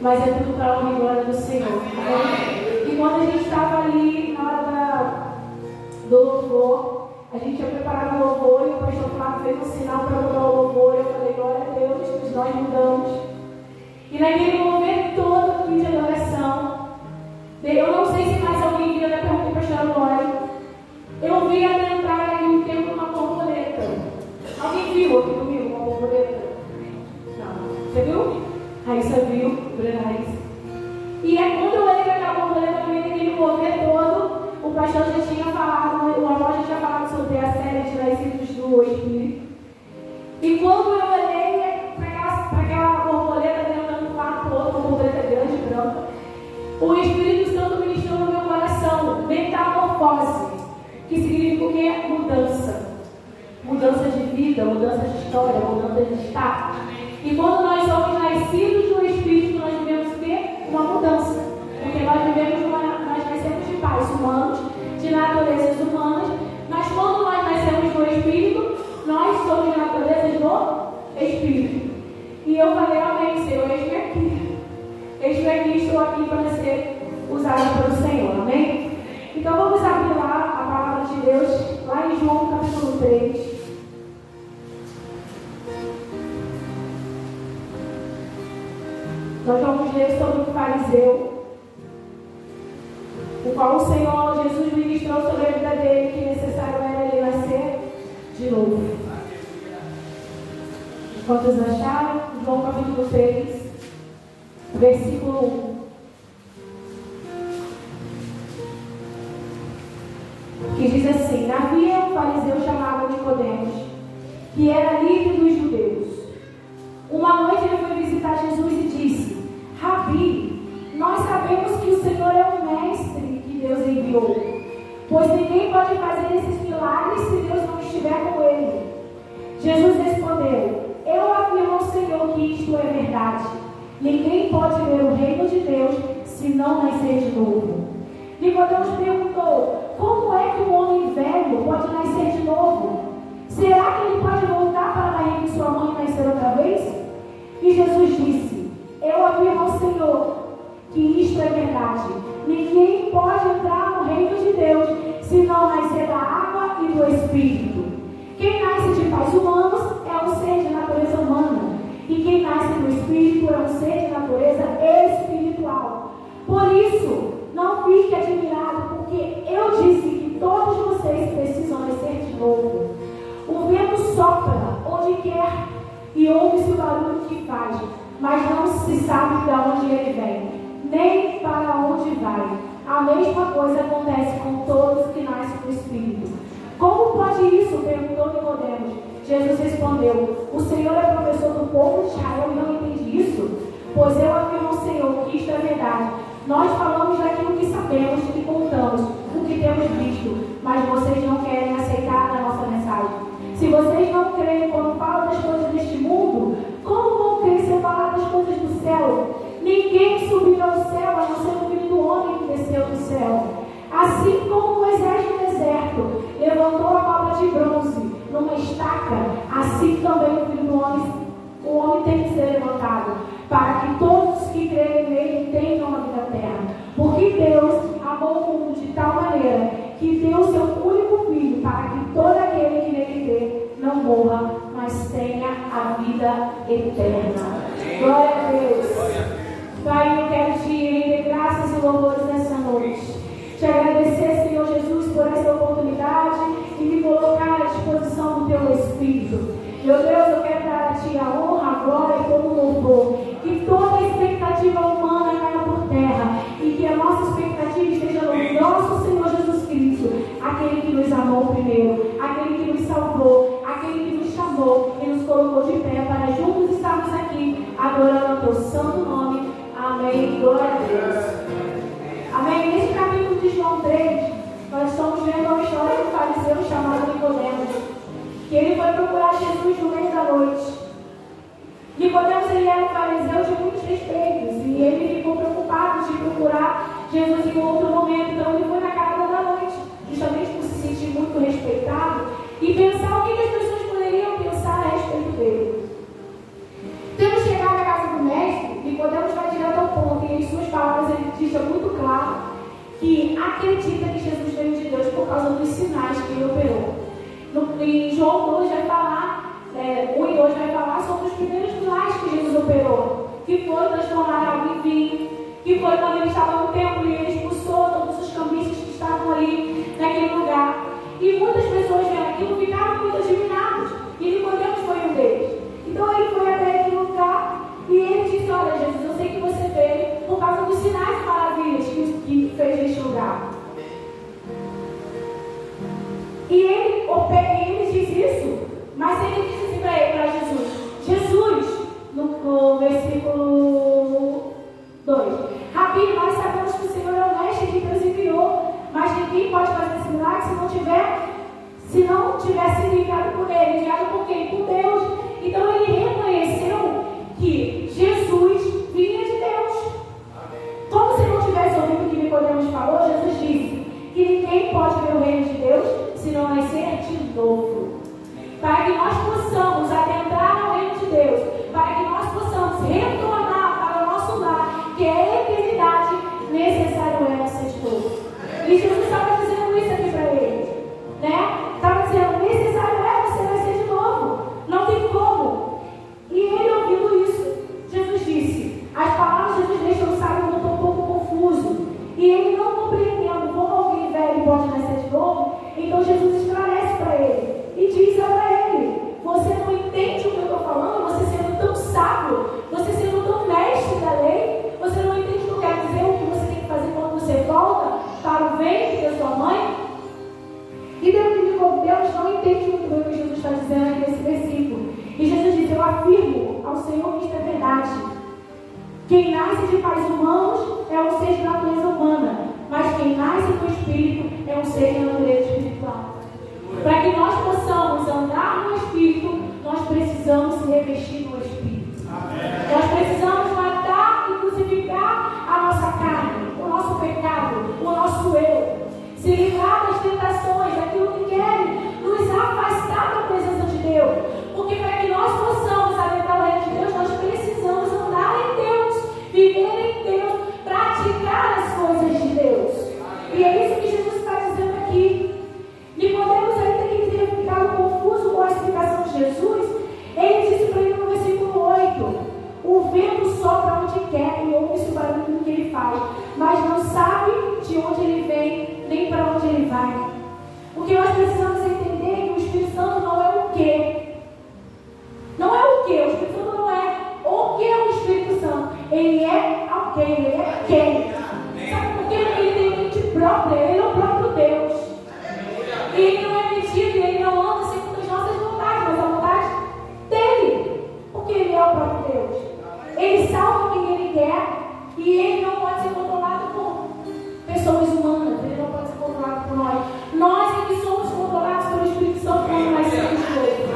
mas é tudo para a honra e glória do Senhor. Amém? E quando a gente estava ali na hora do louvor, a gente tinha preparado o louvor e o pastor Flávio fez um sinal para mudar o louvor. Eu falei, glória a Deus, nós mudamos. E naquele mover todo de adoração, eu não sei se mais alguém viu, eu perguntei para a pastora Glória. Eu vi adentrar ali um tempo uma borboleta. Alguém viu aqui comigo uma borboleta? Não. Você viu? Raíssa viu, Bruna Raíssa. E é quando eu olhei para aquela borboleta, eu vi aquele mover todo. O pastor já tinha falado, o avó já tinha falado sobre a série de nascidos do Espírito. E quando eu olhei para aquela borboleta dentro do quarto todo, uma borboleta grande, branca, o Espírito Santo ministrou no meu coração metamorfose, que significa o quê? Mudança. Mudança de vida, mudança de história, mudança de estado. E quando nós somos nascidos do Espírito, nós vivemos o quê? Uma mudança. Porque nós nascemos de pais humanos, de naturezas humanas, mas quando nós nascemos do Espírito, nós somos de naturezas do Espírito. E eu falei, amém, Senhor, eis-me aqui. Eis-me aqui, estou aqui para ser usado pelo Senhor, amém? Então vamos abrir lá a palavra de Deus, lá em João capítulo 3. Nós vamos ler sobre o fariseu, o qual o Senhor Jesus ministrou sobre a vida dele, que necessário era ele nascer de novo. Quantos acharam? João capítulo 3, versículo 1. Que diz assim: havia um fariseu chamado Nicodemos, que era líder dos judeus. Uma noite ele foi visitar Jesus e disse: Rabi, nós sabemos que o Senhor é o mestre que Deus enviou, pois ninguém pode fazer esses milagres se Deus não estiver com ele. Jesus respondeu: eu afirmo ao Senhor que isto é verdade. Ninguém pode ver o reino de Deus se não nascer de novo. Nicodemos perguntou: como é que um homem velho pode nascer de novo? Será que ele pode voltar para a barriga de sua mãe e nascer outra vez? E Jesus disse: eu afirmo ao Senhor que isto é verdade. Ninguém pode entrar no reino de Deus se não nascer da água e do Espírito. Quem nasce de pais humanos é um ser de natureza humana, e quem nasce do Espírito é um ser de natureza espiritual. Por isso, não fique admirado, porque eu disse que todos vocês precisam nascer de novo. O vento sopra onde quer e ouve-se o barulho que faz, mas não se sabe de onde ele vem, nem para onde vai. A mesma coisa acontece com todos que nascem do Espírito. Como pode isso? Perguntou Nicodemos. Jesus respondeu: o Senhor é professor do povo de Israel e não entende isso? Pois eu afirmo ao Senhor que isto é verdade. Nós falamos daquilo que sabemos e contamos o que temos visto, mas vocês não querem aceitar a nossa mensagem. Se vocês não creem quando falo das coisas deste mundo, como vão crer se eu falar das coisas do céu? Ninguém subiu ao céu a não ser o Filho do Homem que desceu do céu. Assim como Moisés no deserto levantou a cobra de bronze numa estaca, assim também o Filho do Homem, o homem tem que ser levantado, para que todos que creem nele tenham a vida eterna. Porque Deus amou o mundo de tal maneira que deu o seu único Filho, para que todo aquele que nele crê não morra, mas tenha a vida eterna. Glória a Deus. Pai, eu quero te render graças e louvores nessa noite. Te agradecer, Senhor Jesus, por essa oportunidade e me colocar à disposição do Teu Espírito. Meu Deus, eu quero dar a Ti a honra, a glória e todo o louvor. Que toda a expectativa humana caia por terra e que a nossa expectativa esteja no nosso Senhor Jesus Cristo, aquele que nos amou primeiro, aquele que nos salvou, aquele que nos chamou e nos colocou de pé para juntos estarmos aqui adorando o Teu santo nome. Amém. Glória a Deus. Amém. Nesse capítulo de João 3, nós estamos vendo uma história de um fariseu chamado Nicodemos, que ele foi procurar Jesus no meio da noite. Nicodemos, ele era um fariseu de muitos respeitos, e ele ficou preocupado de procurar Jesus em outro momento. Então ele foi na casa da noite, justamente por se sentir muito respeitado e pensar o que as pessoas poderiam pensar a respeito dele. Temos chegado à casa do mestre, Nicodemos vai direto ao ponto. que acredita que Jesus veio de Deus por causa dos sinais que ele operou. Em João 2 vai falar, 1 e 2 vai falar sobre os primeiros milagres que Jesus operou, que foi transformar água em vinho, que foi quando ele estava no templo e ele expulsou todos os cambistas que estavam ali naquele lugar. E muitas pessoas vendo aquilo ficaram muito admiradas, e Nicodemos foi um deles. Então ele foi até aquele lugar e ele disse: olha, Jesus, eu sei que você veio por causa dos sinais e maravilhas que fez neste lugar. E ele diz isso, mas ele disse assim para Jesus: Jesus, no versículo 2: Rabi, nós sabemos que o Senhor é honesto e que Deus enviou, mas ninguém pode fazer esse milagre se não tiver sido enviado por ele. Enviado por quem? Por Deus. Então ele reconheceu que Jesus vinha de Deus. Como se não tivesse ouvido o que Nicodemos falou, Jesus disse que ninguém pode ver o reino de Deus se não nascer de novo. Para que nós possamos adentrar ao reino de Deus, para que nós possamos retornar para o nosso lar, que é a eternidade, necessário é nascer de novo. E Jesus estava dizendo isso aqui para ele, né? Estava dizendo: necessário é você nascer de novo, não tem como. E ele, ouvindo isso, Jesus disse, as palavras de Jesus deixam o sábio um pouco confuso, e ele não compreendendo como alguém velho pode nascer de novo. Então Jesus esclarece para ele e diz para ele: você não entende o que eu estou falando? Você sendo tão sábio, você sendo tão mestre da lei, você não entende o que eu quero dizer, o que você tem que fazer quando você volta para o ventre da sua mãe? E Deus não entende muito bem o que Jesus está dizendo aqui nesse versículo. E Jesus diz: eu afirmo ao Senhor que isto é verdade. Quem nasce de pais humanos é um ser de natureza humana, mas quem nasce do Espírito é um ser de natureza espiritual. Para que nós possamos andar no Espírito, nós precisamos se revestir no Espírito. Nós precisamos matar e crucificar a nossa carne, o nosso pecado, o nosso eu. Se livrar das tentações, daquilo que querem nos afastar da presença de Deus. Porque para que nós possamos adentrar o reino de Deus, nós precisamos andar em Deus, viver em Deus, praticar as coisas de Deus. E é isso que Jesus está dizendo aqui. Nicodemos, ainda que tenha ficado confuso com a explicação de Jesus, ele disse para ele no versículo 8: o vento sopra onde quer e ouve-se o barulho do que ele faz, mas não sabe de onde ele vem, nem para onde ele vai. O que nós precisamos entender é que o Espírito Santo não é o quê? Não é o quê? O Espírito Santo não é o que é o Espírito Santo. Ele é alguém, ele é quem? Sabe por quê? Porque ele tem mente própria, ele é o próprio Deus. E ele não é medido, ele não anda segundo as nossas vontades, mas a vontade dele. Porque ele é o próprio Deus. Ele salva quem ele quer e ele não pode ser controlado por pessoas humanas, ele não pode ser controlado por nós. Nós é que somos controlados pelo Espírito Santo quando nascemos do Espírito.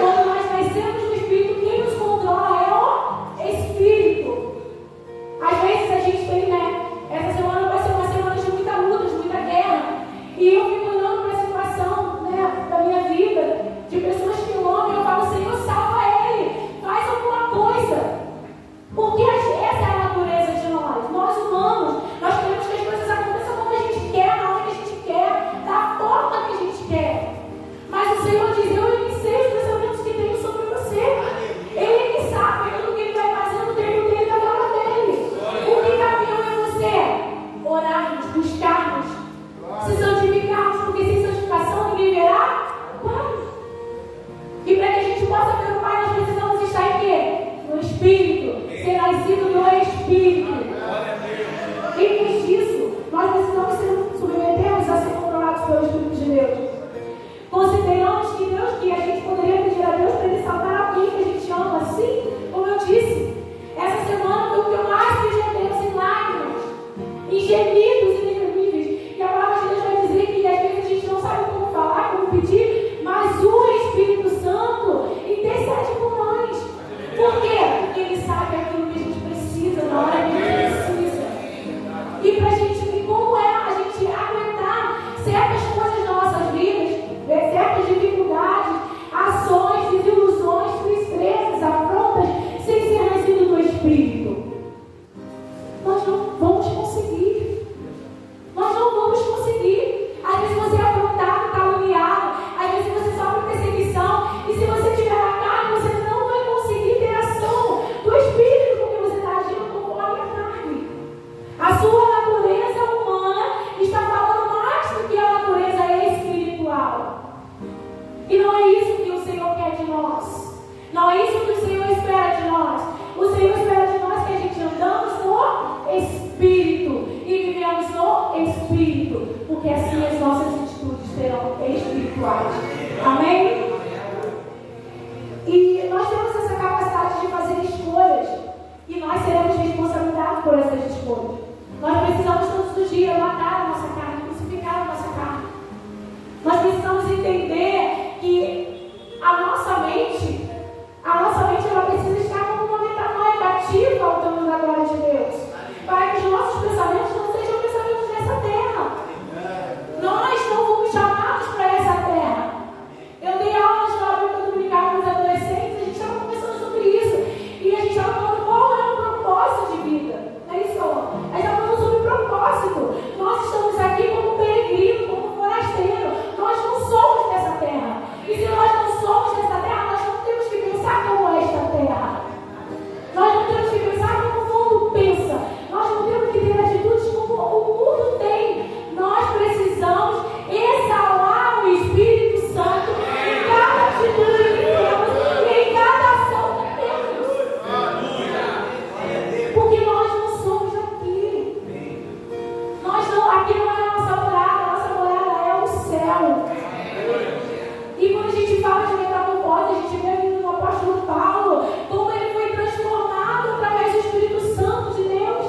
Quando nós nascemos do Espírito, quem nos controla é o Espírito. Às vezes a gente tem, né? Essa semana vai ser uma semana de muita luta, de muita guerra. E eu fico olhando para a situação, né, da minha vida, de pessoas que eu amo, e eu falo: Senhor, salva ele, faz alguma coisa. Porque essa é a natureza de nós. Nós humanos, nós queremos que as coisas aconteçam como a gente quer, na hora que a gente quer, da forma que a gente quer. Mas o Senhor diz: eu nem sei os pensamentos que tenho sobre você. Ele que sabe aquilo que ele vai fazer no tempo dele, na hora dele. O que cabe eu e você? Orarmos, buscarmos, se santificarmos, porque sem santificação ninguém verá o Pai. E para que a gente possa ver o Pai, nós precisamos estar em quê? No Espírito, ser nascido no Espírito. Em vez disso, nós precisamos ser submetermos a ser controlados pelo Espírito de Deus. Consideramos que a gente poderia pedir a Deus para Ele salvar alguém que a gente ama, assim, como eu disse. Essa semana foi o que eu mais pedi a Deus, em lágrimas, em gemidos inexprimíveis. E a palavra de Deus vai dizer que às vezes a gente não sabe como falar, como pedir, mas o Espírito Santo intercede por nós. Por quê? Porque Ele sabe aquilo que a gente precisa na hora que a gente precisa. espirituais. Amém? E nós temos essa capacidade de fazer escolhas. E nós seremos responsabilizados por essas escolhas. Nós precisamos todos os dias matar a nossa carne, crucificar a nossa carne. Nós precisamos entender que a nossa mente ela precisa estar como uma metanoia cativa ao trono da glória de Deus. Para que os nossos pensamentos não sejam pensamentos dessa terra. Nós não fomos chamados para essa terra. Eu dei aula na escola bíblica dominical com os adolescentes, a gente estava conversando sobre isso. E a gente estava falando qual é o propósito de vida. Não é isso, Salão? A gente estava falando sobre propósito. Nós estamos aqui como peregrino, como forasteiro. Nós não somos dessa terra. E se nós não somos dessa terra, nós não temos que pensar como é esta terra. Nós não temos que pensar como o mundo pensa. Nós não temos que ter atitudes como o mundo tem. Nós precisamos exalar o Espírito Santo em cada atitude que temos e em cada ação que temos. Porque nós não somos aqui. Aqui não é a nossa morada é o céu. E quando a gente fala de metamorfose, a gente vê no apóstolo Paulo como ele foi transformado através do Espírito Santo de Deus.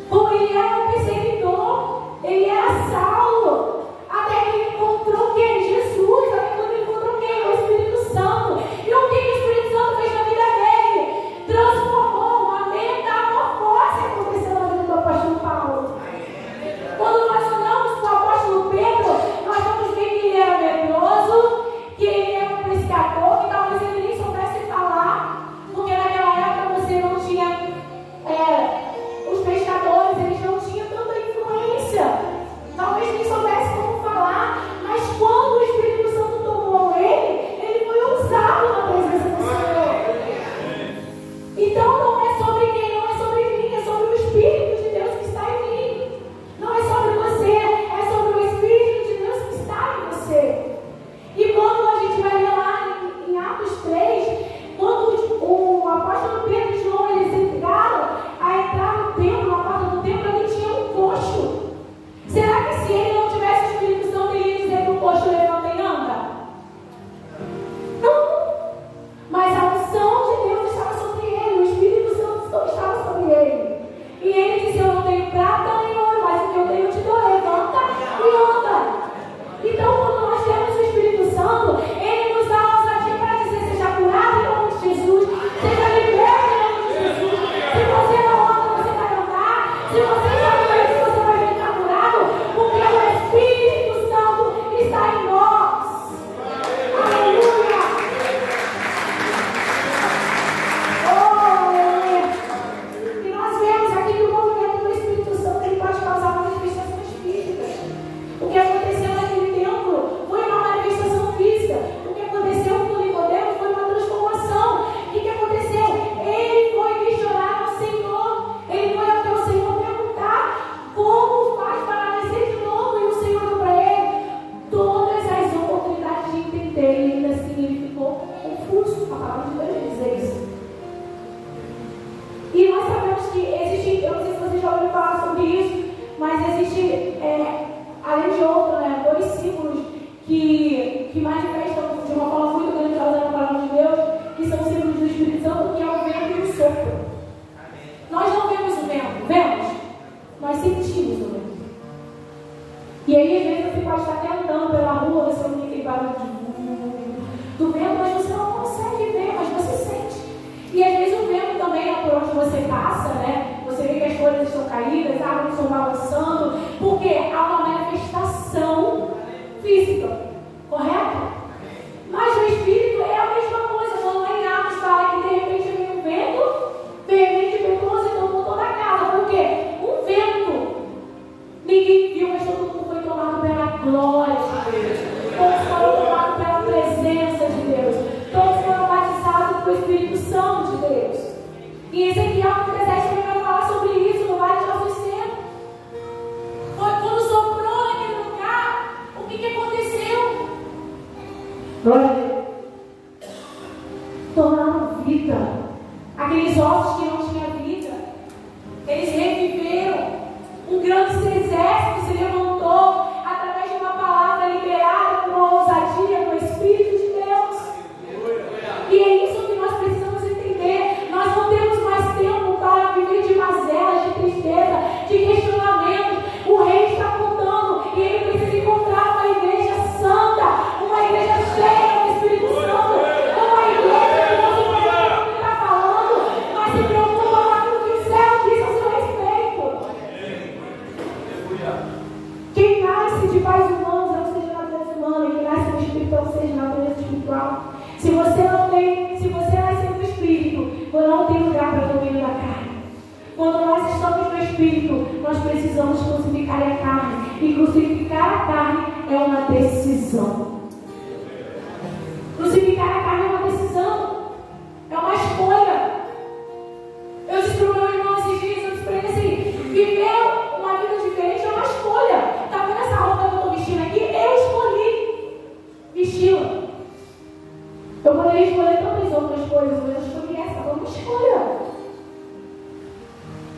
Como ele era um perseguidor, ele era Saulo, até que ele encontrou quem? Jesus, até quando ele encontrou quem? O Espírito Santo. E o que o Espírito Santo fez na vida dele? Transformou uma metamorfose aconteceu na vida do apóstolo Paulo. Quando nós olhamos para o apóstolo Pedro, nós vamos ver que ele era medroso, que ele era um pescador, que talvez ele nem soubesse falar, porque naquela época você não tinha, os pescadores, eles não tinham tanta influência, talvez nem soubesse como falar, mas quando o Espírito Santo tomou ele foi usado na presença do Senhor. Então não é sobre quem, não é sobre mim, é sobre o Espírito de Deus que está em mim. Não é sobre você, é sobre o Espírito de Deus que está em você. E quando a gente vai ler lá em Atos 3, quando o apóstolo Pedro e João eles entraram, a entrar no templo, na porta do templo, ali tinha um coxo. Será que se ele não tivesse o Espírito Santo, ele ia dizer que o coxo levanta e anda? Não. Mas a unção de Deus estava sobre ele, o Espírito Santo estava sobre ele. E ele disse: eu não tenho prata nem ouro, mas o que eu tenho eu te dou, levanta e anda. Então, quando nós temos o Espírito Santo, ele nos dá a ousadia para dizer: seja curado em nome de Jesus, seja liberto em nome de Jesus. Se você não anda, você vai andar. Se você está doente, você vai ficar curado, porque o Espírito Santo está em nós. Aleluia! Oh, aleluia! E nós vemos aqui que o movimento do Espírito Santo ele pode causar manifestações físicas. O que aconteceu naquele templo foi uma manifestação física. O que aconteceu com Nicodemo foi uma transformação. O que aconteceu? Ele foi questionar ao Senhor. Ele foi até o Senhor perguntar como faz para nascer de novo. E o Senhor deu para ele todas as oportunidades de entender. E ainda assim ele ficou confuso. A palavra de Deus diz isso. E nós sabemos que existe, eu não sei se vocês já ouviram falar sobre isso, mas existe, além de outro, dois símbolos que manifestam de uma forma muito grandiosa na palavra de Deus, que são os símbolos do Espírito Santo, que é o vento e o sopro. Nós não vemos o vento, vemos? Nós sentimos o vento. E aí, às vezes, você pode estar até andando pela rua, você ouve aquele barulho do vento, mas você não consegue ver, mas você sente. E às vezes o vento também é por onde você passa, né? Você vê que as folhas estão caídas, as árvores estão balançando, porque há uma manifestação física, correto? Mas o Espírito é a mesma coisa. Quando lá em Atos fala que de repente vem um vento, de repente ventoso e tomou toda a casa. Por quê? Um vento. Ninguém viu, mas todo mundo foi tomado pela glória de Deus. Todos foram tomados pela presença de Deus. Todos foram batizados pelo Espírito Santo de Deus. E Ezequiel 37 também vai falar sobre isso no Vale de Alfeceno. Foi quando soprou naquele lugar, o que aconteceu? Glória a Deus. Tornaram vida. Aqueles ossos que não tinham vida, eles reviveram. Um grande exército se levantou através de uma palavra liberada por crucificar a carne é uma decisão. Crucificar a carne é uma decisão. É uma escolha. Eu disse para o meu irmão esses dias, eu disse para ele assim, viver uma vida diferente é uma escolha. Tá vendo essa roupa que eu estou vestindo aqui? Eu escolhi vesti-la. Eu poderia escolher tantas outras coisas, mas eu escolhi essa, foi uma escolha.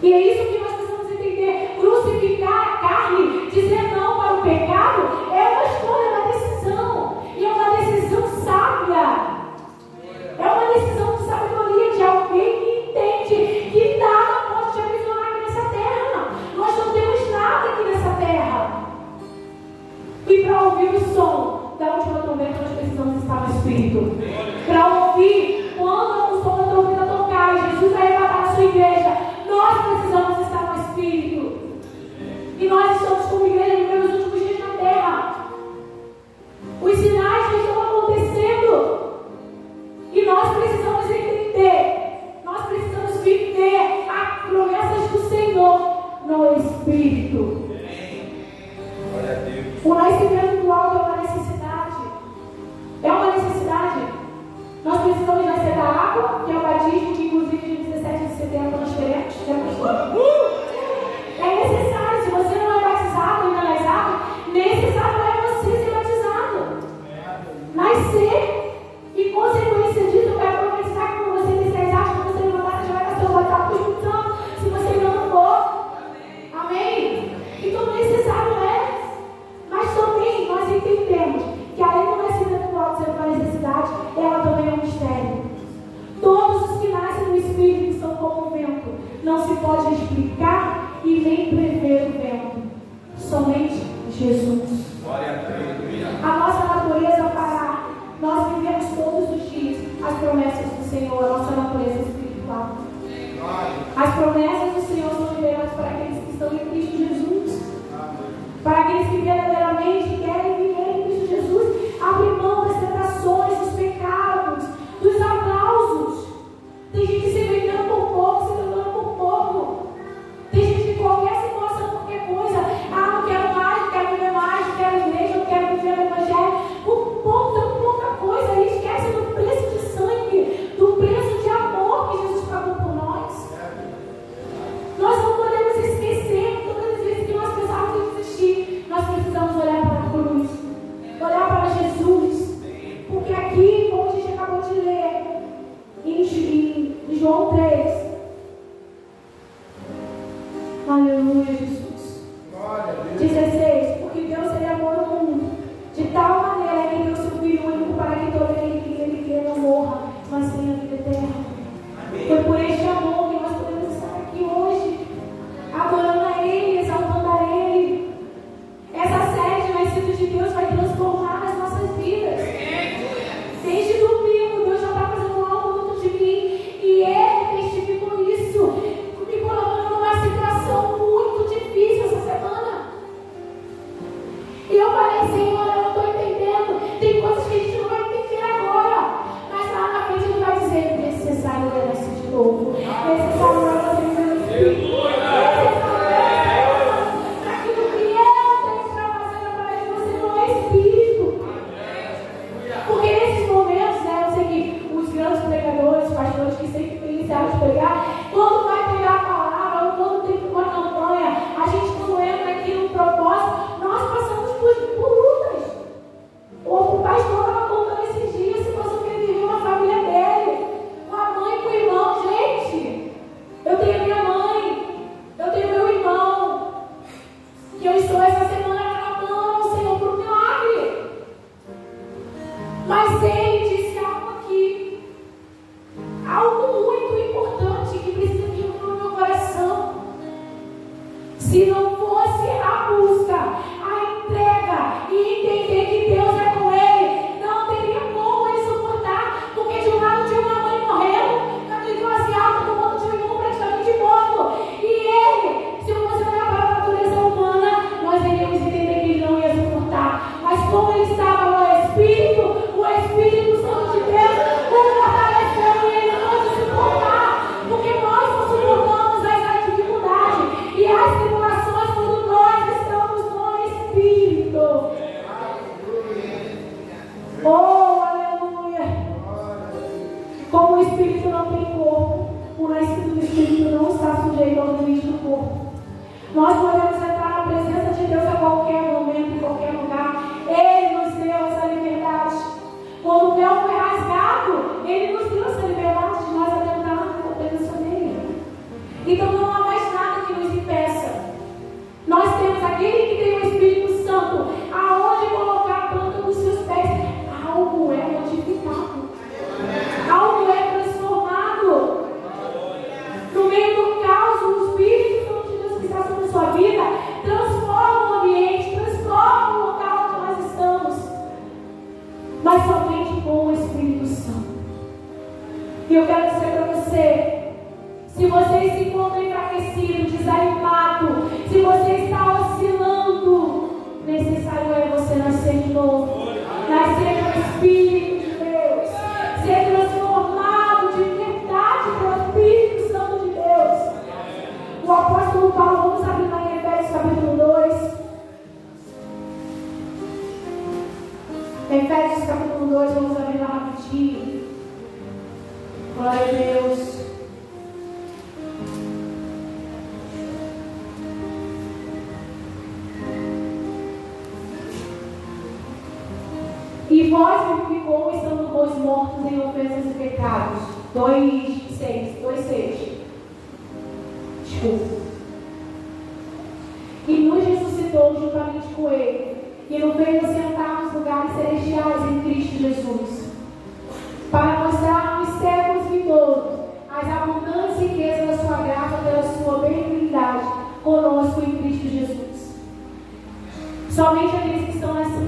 E é isso que nós precisamos entender. Crucificar a carne, dizer não para o pecado, é uma escolha, é uma decisão. E é uma decisão sábia. É uma decisão de sabedoria de alguém que entende que nada pode te aprisionar aqui nessa terra. Nós não temos nada aqui nessa terra. E para ouvir o som da última trombeta, nós precisamos estar no Espírito. Para ouvir quando o som da trombeta tocar e Jesus vai levantar a sua igreja, nós precisamos estar no Espírito. E nós estamos como igreja vivendo os últimos dias na terra. Os sinais já estão acontecendo. E nós precisamos entender, nós precisamos viver as promessas do Senhor no Espírito. O nascimento do alto é uma necessidade. É uma necessidade. Nós precisamos nascer da água, que é o batismo, que inclusive de 17 de setembro nós teremos. É necessário. Se você não é batizado ainda nas águas, necessário é você ser batizado. Nascer. E consequência disso, eu quero profetizar que quando você descer as águas, quando você levantar, você já vai nascer o batizado do Espírito Santo, se você ainda não for. Amém? Então necessário é. Mas também nós entendemos que além do nascimento do alto ser uma necessidade, ela também é um mistério. Todos os que nascem no Espírito são como o vento. Não se pode explicar e nem prever o vento. Somente Jesus. A nossa natureza para nós vivemos todos os dias as promessas do Senhor, a nossa natureza espiritual. As promessas do Senhor são liberadas para aqueles que estão em Cristo Jesus. Para aqueles que verdadeiramente querem viver em Cristo Jesus, abrir mão das tentações, dos pecados, dos aplausos. Tem gente se vendendo por pouco, se vendendo por pouco. Tem gente que qualquer situação, qualquer coisa, não quero mais, não quero viver mais, não quero igreja, não quero viver o Evangelho. Por pouco, tão pouca coisa, e esquece do preço de sangue, do preço de amor que Jesus pagou por nós. Nós não podemos esquecer todas as vezes que nós pensamos em desistir. Nós precisamos olhar para a cruz, olhar para Jesus, porque aqui, como a gente acabou de ler em João 3, aleluia, Jesus, 16, porque Deus ele amou o mundo de tal maneira que deu seu Filho único para que todo aquele que nele crê não morra, mas tenha vida eterna. Foi por este amor que nós podemos estar aqui hoje, adorando a Ele, exaltando a Ele. Essa série de nascidos de Deus vai transformar as nossas vidas. Desde domingo, Deus já está fazendo algo dentro de mim. E Ele testificou isso, me colocando numa situação muito difícil essa semana. E eu falei, Senhor, eu não estou entendendo. Tem coisas que a gente não vai entender agora. Mas lá na frente Ele vai dizer, necessário é nascer de novo. Necessário é nascer de novo. Porque nesses momentos, eu sei que os grandes pregadores, pastores que sempre têm iniciado de pregar, quando vai pegar a palavra, ou quando tem uma campanha, a gente quando entra aqui no propósito, nós passamos por lutas. O pastor estava contando esses dias a situação que ele viveu na família dele, com a mãe e com o irmão. Gente, eu tenho minha mãe, eu tenho meu irmão, que eu estou essa semana clamando ao Senhor por um milagre. Mas Ele disse algo aqui, algo muito importante que precisa vir no meu coração. Se não fosse a busca, a entrega e entender que Deus é com ele, não teria como ele suportar, porque de um lado tinha uma mãe morrendo, na classe alta, do outro tinha um irmão praticamente morto. E ele, se eu fosse olhar para a natureza humana, nós iríamos entender que ele não ia suportar. Mas como ele estava no Espírito, o Espírito Santo de Deus o fortaleceu e ele pôde suportar, porque nós não suportamos as dificuldades e as tribulações quando Nós podemos entrar na presença de Deus a qualquer momento, em qualquer lugar. Ele nos deu essa liberdade. Quando o véu foi rasgado, Ele nos deu essa liberdade de nós adentrarmos na presença dEle. Então não há mais nada que nos impeça. Nós temos aquele que tem o Espírito Santo, aonde colocar a planta dos seus pés. Algo é modificado. Algo é transformado. No meio do caos, o Espírito Santo de Deus que está sobre a sua vida transforma o ambiente, transforma o local onde nós estamos. Mas somente com o Espírito Santo. E eu quero dizer para você, se você se encontra enfraquecido, desanimado, se você está oscilando, necessário é você nascer de novo. Nascer do Espírito de Deus. Ser transformado de verdade pelo Espírito Santo de Deus. O apóstolo Paulo, vamos abrir lá em Efésios capítulo 2. Efésios capítulo 2, vamos abrir lá rapidinho. Glória a Deus. E vós vivificou, estando vós mortos em ofensas e pecados. 2:6. Desculpa. E nos ressuscitou juntamente com Ele, e nos fez assentar nos lugares celestiais em Cristo Jesus, para mostrar nos séculos vindouros as abundantes riquezas da sua graça pela sua benignidade conosco em Cristo Jesus. Somente aqueles que estão nascendo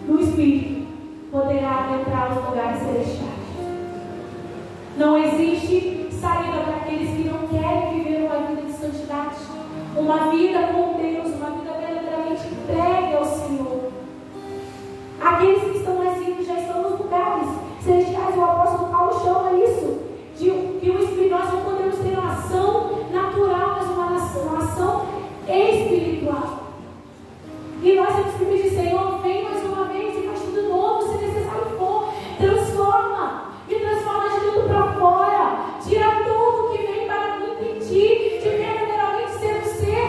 no Espírito poderá adentrar os lugares celestiais. Não existe saída para aqueles que não querem viver uma vida de santidade, uma vida com Deus, uma vida verdadeiramente entregue ao Senhor. Aqueles que estão nascidos já estão nos lugares celestiais. O apóstolo Paulo chama isso de que o Espírito, nós não podemos ter uma ação natural, mas uma ação espiritual. E nós temos que pedir, Senhor, vem mais uma vez e faz tudo novo, se necessário for. Transforma. E transforma de tudo para fora. Tira tudo que vem para me impedir de verdadeiramente ser um ser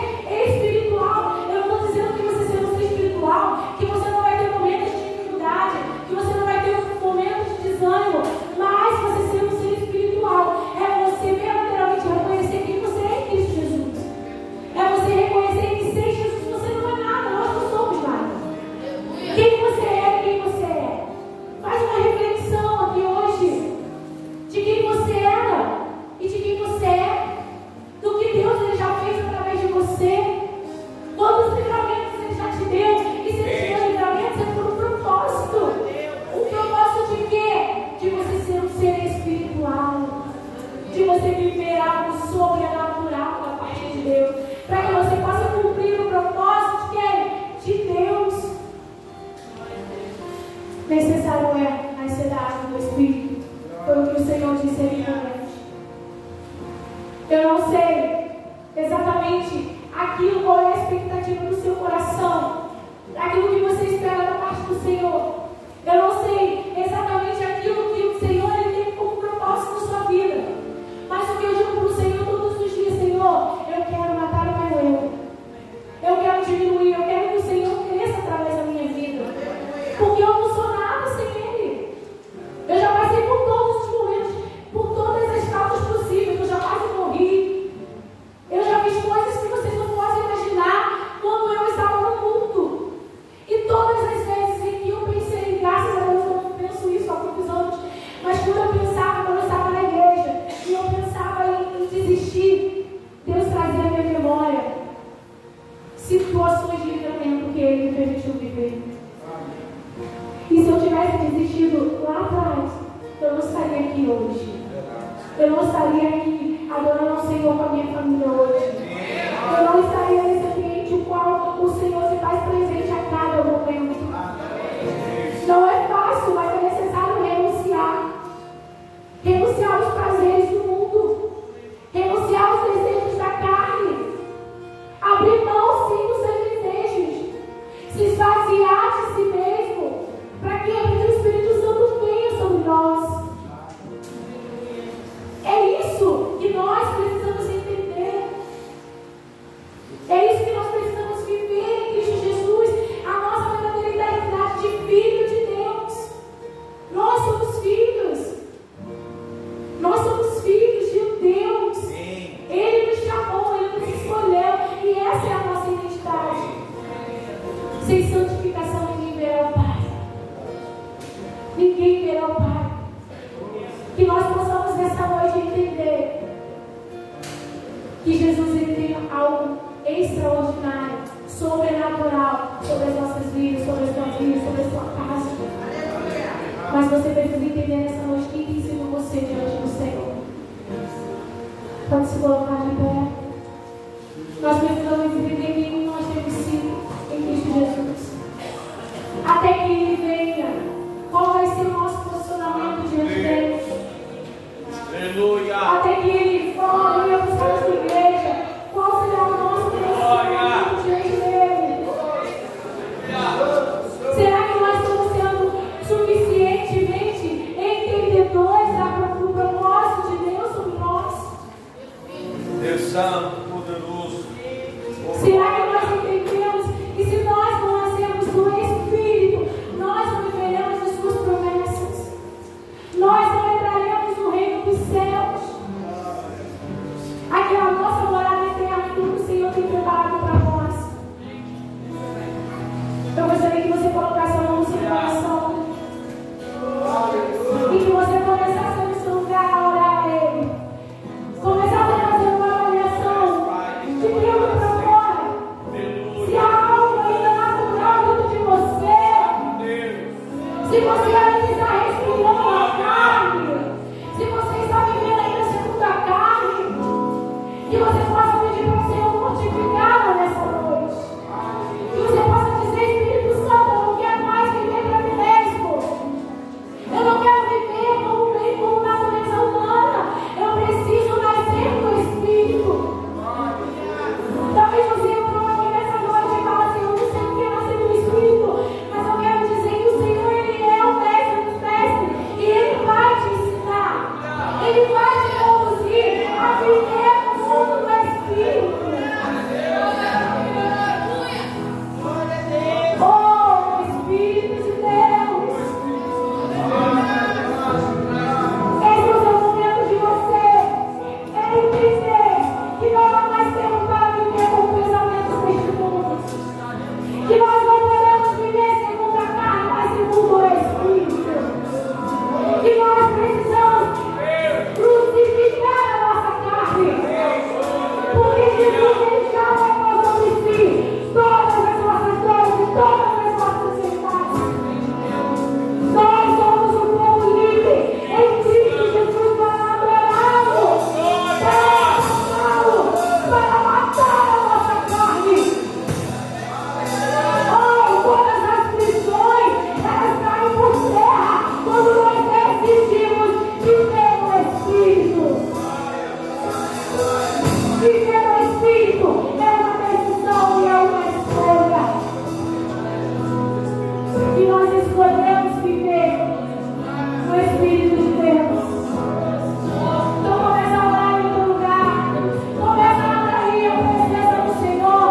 espiritual. Eu não estou dizendo que você seja um ser espiritual, que você não vai ter momentos de dificuldade, que você não vai ter momentos de desânimo. Mas você ser um ser espiritual é você verdadeiramente reconhecer quem você é em Cristo Jesus. É você reconhecer que sem Jesus você não é nada, nós não somos nada. Quem você é, quem você é. Faz uma reflexão aqui hoje de quem você era e de quem você é, do que Deus ele já fez através de você, quantos livramentos ele já te deu, e se ele te deu livramentos é por um propósito. Um propósito de quê? De você ser um ser espiritual, de você viver algo sobrenatural da parte de Deus, para que você possa cumprir o propósito de quem? De Deus. Necessário é a ansiedade do Espírito. Foi o que o Senhor disse anteriormente. Eu não sei exatamente aquilo, qual é a expectativa do seu coração, aquilo que você espera da parte do Senhor. Eu não sei exatamente aquilo que o Senhor ele tem como propósito na sua vida. Mas o que eu digo para o Senhor todos os dias, Senhor, eu quero matar o meu eu. Eu quero diminuir, eu quero que o Senhor cresça através da minha vida. Porque eu não sou nada sem Ele. Eu já passei por todos os momentos, por todas as causas possíveis. Eu já quase morri. Eu já fiz coisas que vocês não podem imaginar quando eu estava no mundo. E todas as vezes em que eu pensei, graças a Deus eu não penso isso há muitos anos, mas quando eu pensava, quando eu estava na igreja, e eu pensava em desistir, Deus trazia à minha memória situações de livramento que Ele me permitiu viver. E se eu tivesse desistido lá atrás, eu não estaria aqui hoje. Eu não estaria aqui adorando ao Senhor com a minha família hoje. Eu não estaria nesse ambiente no qual o Senhor se faz presente a cada momento. Não é fácil, mas é necessário renunciar. Renunciar aos prazeres do mundo. Renunciar aos desejos da carne. Abrir mão, sim, dos seus desejos. Se esvaziar de si mesmo. Para que o Espírito Santo venha sobre nós. É isso que nós precisamos entender. Que Jesus ele tenha algo extraordinário, sobrenatural sobre as nossas vidas, sobre as tuas vidas, sobre a sua casa. Mas você precisa entender nessa noite quem tem sido você diante do Senhor. Pode se colocar de pé. Nós precisamos entender quem nós temos sido em Cristo Jesus. Até que Ele venha, qual vai ser o nosso posicionamento diante dele? Aleluia. Até que Ele fale e eu buscar a sua igreja, qual será o nosso posicionamento diante dele? Será que nós estamos sendo suficientemente entendedores do propósito de Deus sobre nós? Deus Santo, poderoso. Será que nós entendemos que se nós não nascermos do Espírito, nós não viveremos as suas promessas? Nós não entraremos no reino dos céus. Aquela nossa morada eterna que o Senhor tem preparado para nós. Eu gostaria que você colocasse a mão no seu coração e que você começasse no seu lugar a orar a Ele. Começasse a fazer uma avaliação de quem eu me proponho. Se há algo ainda natural dentro de você, se você ainda está respirando a carne, se você está vivendo ainda segundo a carne, que você possa pedir para o Senhor mortificá-lo nessa noite. Que você possa dizer: Espírito Santo, eu não quero mais viver para mim mesmo. Eu não quero viver como natureza humana. Eu preciso nascer do Espírito. Talvez você entrou aqui nessa noite e fala assim: eu não sei o que é nascer do Espírito, mas eu quero dizer que o Senhor, Ele é o mestre dos mestres e Ele vai te ensinar. Ele vai te conduzir a viver no mundo do Espírito. Oh, Espírito de Deus, esse é o seu momento de você entender que nós não nascemos para viver com pensamentos deste mundo, que nós não podemos viver segundo a carne, mas segundo o Espírito, que nós precisamos crucificar a nossa carne, porque Jesus ele já levou sobre si todas as nossas dores e todas as nossas enfermidades. Nós somos um povo livre em Cristo Jesus para adorá-lo, para amá-lo, para matar a nossa carne. Oh, todas as prisões, elas caem por terra quando nós decidimos viver no Espírito. Viver no Espírito é uma decisão e é uma escolha. E nós escolhemos viver no Espírito de Deus. Então começa a orar em outro lugar. Começa a atrair a presença do Senhor.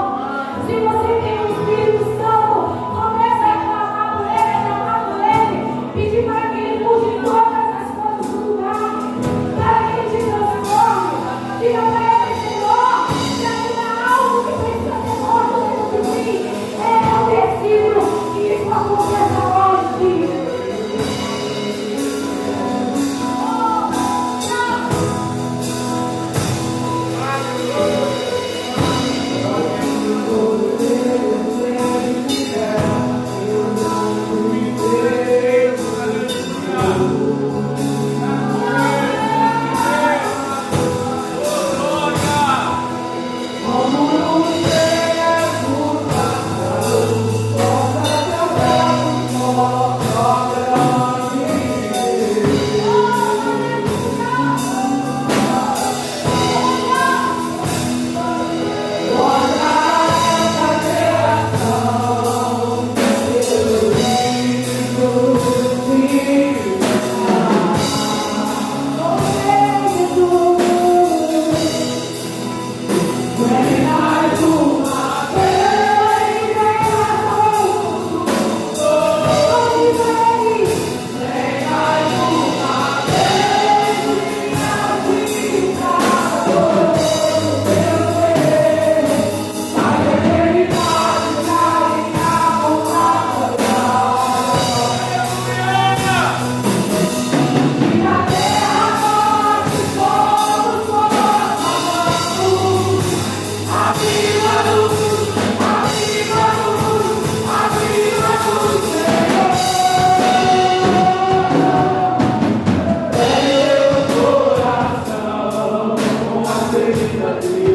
Se você tem o Espírito Santo, começa a clamar por Ele, a chamar por Ele, pedir para que Ele mude todas as coisas do lugar, para que Ele te transforme. Diga para Ele: Senhor, a Deus.